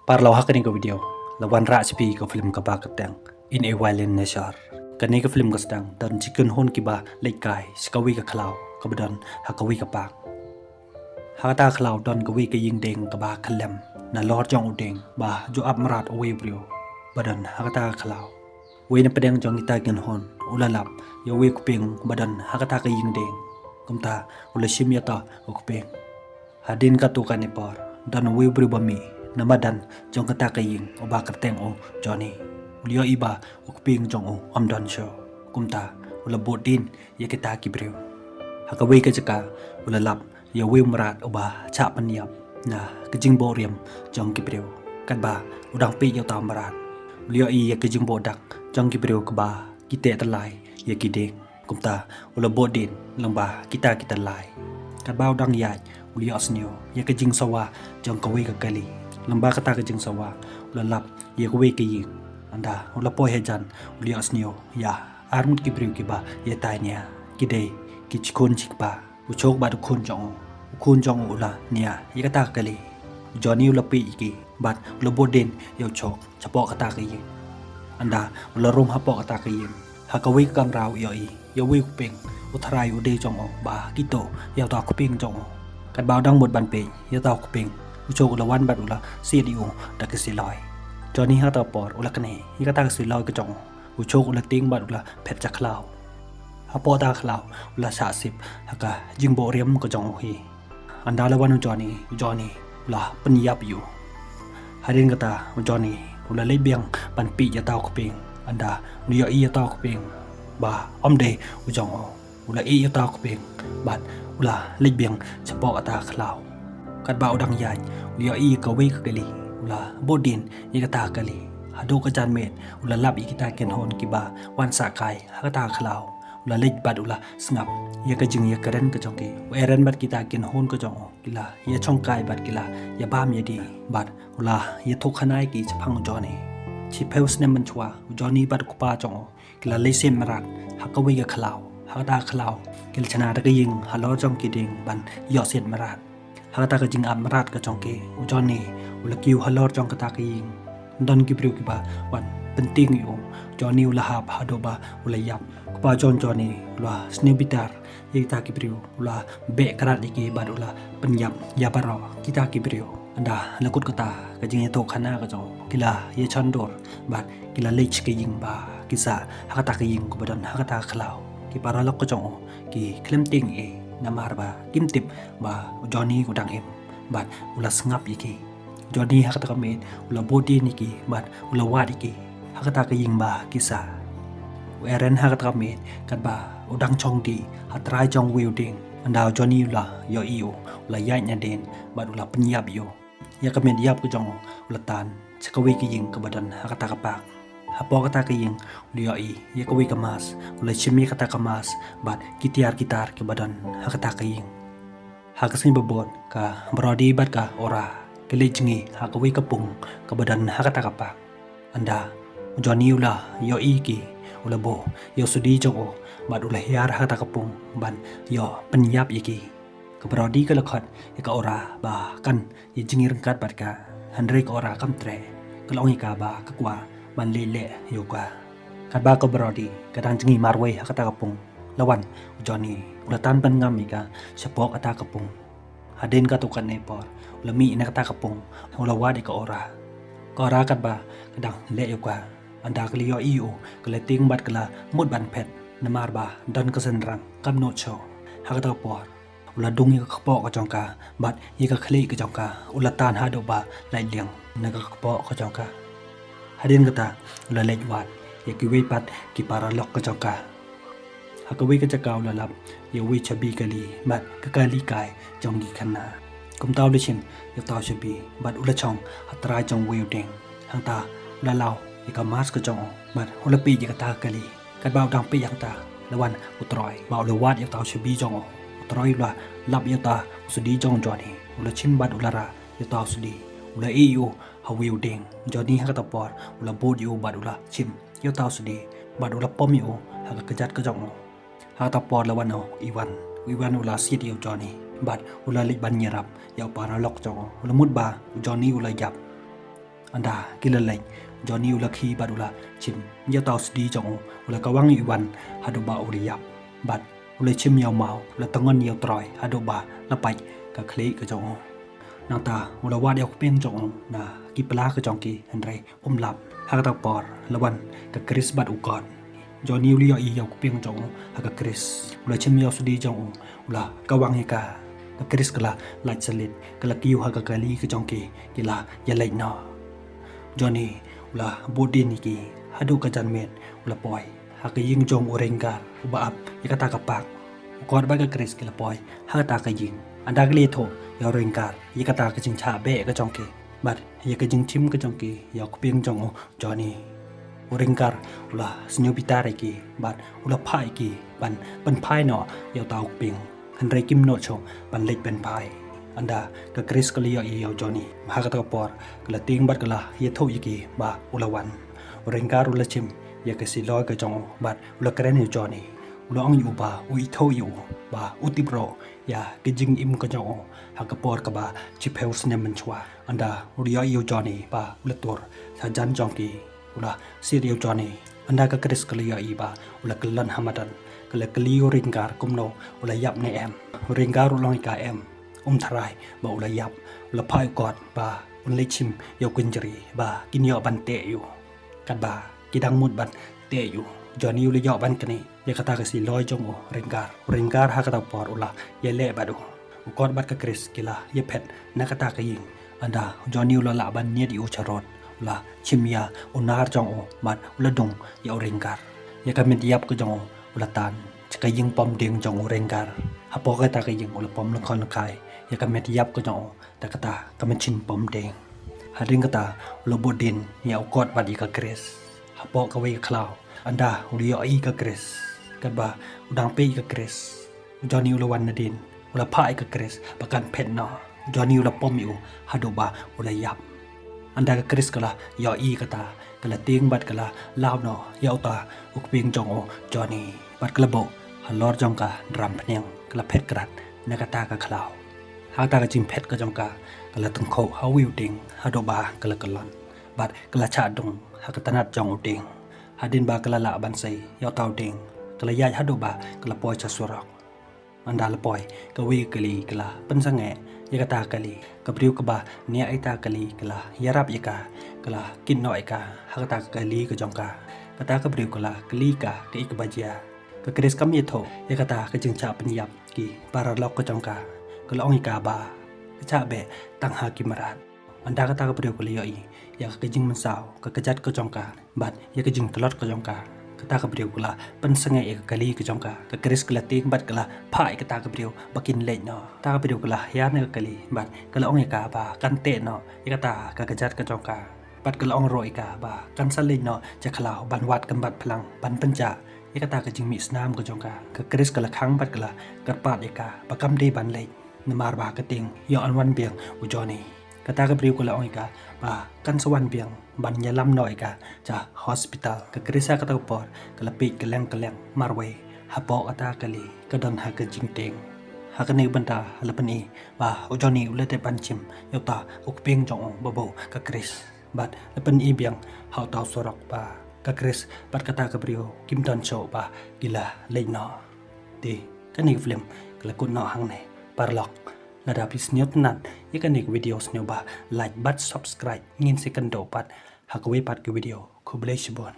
Parlau hakan ke video, lawan racpi ke film ke bakatang in a violent nature. Kani ke film ke sedang dan jikun hon kiba lekai sekawi ke klau kebedan hakawi ke pak. Hakata klau dan kawi ke ying deng ke bah kelem na lor jong udeng bah jo ap merat away brio badan hakata klau. Wei na pedang jong kita gen hon ulalap ya wei kuping badan hakata ke ying deng kumta ulashim yata kuping. Hadin katukan ipor dan wei brio bami namadan jong kata kaying o ba kerteng o Johnny ulio iba o kuping jong o amdan show kumta ula bodin ya kita kibreu hakawi ka jaka ula lap ya wi merat o ba cha paniap na kejing boriam jong kibreu kan ba udang pi ya ta merat ulio i ya kejing bodak jong kibreu ka ba kite telai ya kide kumta ula bodin lamba kita lai kan ba udang ya ulio asnyo ya kejing sawa jong kawi ka kali lamba kata kejeng sawa ulalap ya kuwe kiying anda ulapoy hejan uli asnio ya armut kibriu kiba ya tanya kide kichkun chikpa uchok ba dukun jong ula nia ya kata kali Johnny ulapi iki bat ulaboden ya uchok chapok kata kiying anda ularum hapok kata kiying hakawi kam rau yoi ya wi kuping utharai ude jong ba kito ya ta kuping jong kan ba dang mot ban pe ya ta kuping Uchok ula wan bat ula CDU da kesiloi Johnny hata por ula kene hikata kesiloi ke jong uchok ula ting bat ula pet jaklau hapo ta khlau ula sa sip haka jingbo riam ke jong hi anda lawan Johnny ula penyap yu harin kata Johnny ula lebiang pan pi ya tau kuping anda ula i ya tau kuping ba omde ujong ula i ya tau kuping bat ula lebiang cepo ata khlau kat ba udang yai lia i kawi ka kali ula bodin i kata kali hadu ka jan met ula lap i kita ken hon kiba wan sa kai hakata khlau ula lej bad ula sngap ya ka jing ya karen ka jongki eren bad kita ken hon ka jong kila ya chong kai bad kila ya bam ya di bad ula ya thok khanai ki chapang joni chi peus ne man chwa joni bad ku pa jong kila leisen marat hakawi ka khlau hakata khlau kil chana ta ka ying halo jong ki ding ban yo set marat Hakata ka jing amrat ka jongke Johnny ula kiu halor jong kata ka ying don ki priu ki ba wan penting yu Johnny ula hap hado ba ula yap kupa Johnny ula snebitar yita ki priu ula be karat iki ba ula penyap ya baro kita ki priu anda lakut kata ka jing to khana ka jong kila ye chandor ba kila lech ka ying ba kisa hakata ka ying ko badan hakata khlau ki para lok ka jong ki klemting e namar ba kimtip ba Johnny kudang em bat ula sngap iki Johnny hakata kamet ula body niki bat ula wad iki hakata ka ying ba kisa eren hakata kamet kat ba udang chong di hatrai jong wielding anda Johnny ula yo iu ula yai nya den bat ula penyap yo ya kamet yap ku jong ula tan chakawi ki ying ka badan hakata ka pak hapo kata ka ying lia i ya kawi ka mas ula chimi kata ka mas bat gitar ke badan hakata ka ying hakasin babon ka brody bat ka ora kelejngi hakawi ka pung ka badan hakata ka pak anda Johnny ula yo i ki ula bo yo sudi jogo bat ula hiar hakata ka pung ban yo penyap iki ka brody ka lakhat ya ka ora ba kan ya jingi rengkat bat ka handre ka ora kam tre kalongi ka ba ka kwa ban lele yoga kat ba ko brody kadang jengi marway hakata kapung lawan Johnny ulatan ban ngamika sapok ata kapung hadin ka tukan nepor ulami na kata kapung ulawa di ka ora kat ba kadang le yoga anda kliyo iu kleting bat kala mut ban pet namar ba don ka senrang kam no cho hakata por ula dung ka kpo ka jongka bat yi ka khli ka jongka ulatan ha do ba lai liang na ka kpo ka jongka Hadin kata ula lej wat ya ki wei pat ki para lok ka jongka hakawi ka jaka ula lap ya wei chabi kali bat ka kali kai jong gi khana kum taw lichin ya taw chabi bat ula chong hatrai jong wei ding hang ta ula law ya ka mas ka jong bat ula pi ya ka ta kali kat baw dang pi yang ta lawan utroi baw ula wat ya taw chabi jong utroi ula lap ya ta sudi jong Johnny ula chin bat ula ra ya taw sudi ula eu hawiu ding Johnny hakata por ula bod yu bat ula chim yo taw sudi bat ula pom yu haka kejat ka jong hakata por lawan Iwan ula sit yu Johnny bat ula lik ban nyerap ya para lok jong ula mut ba Johnny ula yap anda kila lain Johnny ulaki badula chim ya tau sdi jong ula kawang iwan hadoba uriyap bat ula chim yaw mau la tangon yaw troy hadoba la pai ka khle ka jong nang ta ula wa yaw peng jong na ki pla ka jong ki henry lap ha ka ta por lawan ka Chris bat ukon Johnny uli yaw peng jong ha ka Chris ula chim yaw sdi jong ula kawang hi ka Chris kala lach salit kala kiu ha ka kali ka jong ki kila ya lai no Johnny ula bodin iki hadu ka janmet ula poi ha ka ying jong orengar uba ap ikata ka pak ukor ba ka Chris kila poi ha ta ka ying anda ka tho ya orengar ikata ka jing cha be ka jong ki bat ya ka jing chim ka jong ki ya ku pieng jong Johnny orengar ula snyo pitare ki bat ula phai ki ban phai no ya tau pieng Henry Kim no chong ban lek ben pai anda ka Chris kaliya iyo Johnny maha ka por kala ting bat kala ye tho yiki ba ulawan rengar ula chim ya ka siloy ka jong bat ula kren yu Johnny ula ong yu ba ui tho yu ba utibro ya ke jing im ka jong ha ka por ka ba chip heus ne man chwa anda uriya iyo Johnny ba ula tor sa jan jong ki ula sirio Johnny anda ka Chris kaliya i ba ula kelan hamadan kala kaliyo rengar kumno ula yap ne em rengar ulong ka em tharai ba ula yap ula phai kot ba le chim yo kunjri ba kin yo ban te yu kat ba kidang mut ban te yu Johnny ula yo ban kani ya kata ka si loy jong o rengar ha kata por ula ye le ba du ukot bat ka Chris kila ye phet na kata ka ying anda Johnny ula la ban ne di u charot ula chim ya unar jong o mat ula dong ya rengar ya ka mit yap ka jong ula tan ka ying pom ding jong rengar ha po ka ta ka ying ula pom la khon kai ya ka met yap ka jong ta kata ka men chin pom ding ha ring kata ula bodin ya ukot bat i ka Chris ha po ka we klau anda uli yo i ka Chris ka ba udang pe ka Chris Johnny ula wan nadin ula phai ka Chris bakan pet no Johnny ula pom yu ha do ba ula yap anda ka Chris kala yo i kata kala ting bat kala law no ya ta ukping jong o Johnny bat kala bo halor jong ka dram phneng kala phet krat na kata ka klau ha ta ka jing phet ka jong ka kala tung kho ha wiu ding ha do ba kala kalon bat kala cha dong ha ka tanat jong ding ha din ba kala la ban sai ya taw ding kala ya ha do ba kala poi cha surok anda la poi ka wi kali kala pan sange ya kata kali ka briu ka ba ne ai ta kali kala yarap yaka kala kin no ai ka ha kata kali ka jong ka kata ka briu kala kali ka ke ik bajia ka Chris kam ye tho ya kata ka jing cha pan yap ki para lok ka jong ka kala ong ka ba ka cha be tang ha ki marat anda kata ka briu kali yo i ya ka jing man saw ka kajat ka jong ka bat ya ka jing tlot ka jong ka kata ka briu kala pan sange e kali ka jong ka Chris kala ting bat kala phai kata ka briu bakin le no ta ka briu kala ya ne kali bat kala ong ka ba kan te no ya kata ka kajat ka jong ka bat kala ong roi ka ba kan sa le no ja khala ban wat kan bat plang ban penja ya kata ka jing mi snam ka jong ka Chris kala khang bat kala kat pat ya ka bakam de ban le na mar ba ka ting yo an wan biang u Johnny kata ka briu kala ong ka ba kan sawan biang ban ya lam noi ka cha hospital ka Chris ka ta por kala pi keleng marwe ha po ata kali ka don ha ka jing teng ha ka ne banta lapani ba u Johnny u le te pan chim yo ta uk ping jong ba bo ka Chris bat lapan i biang ha ta sorok ba ka Chris bat kata ka briu kim don show ba gila le no ti ka ne film kala kun no hang ne parlok Lada please nyot nat ikanik videos nyo ba like but subscribe ngin second do pat hakawi pat ke video ko bless you bon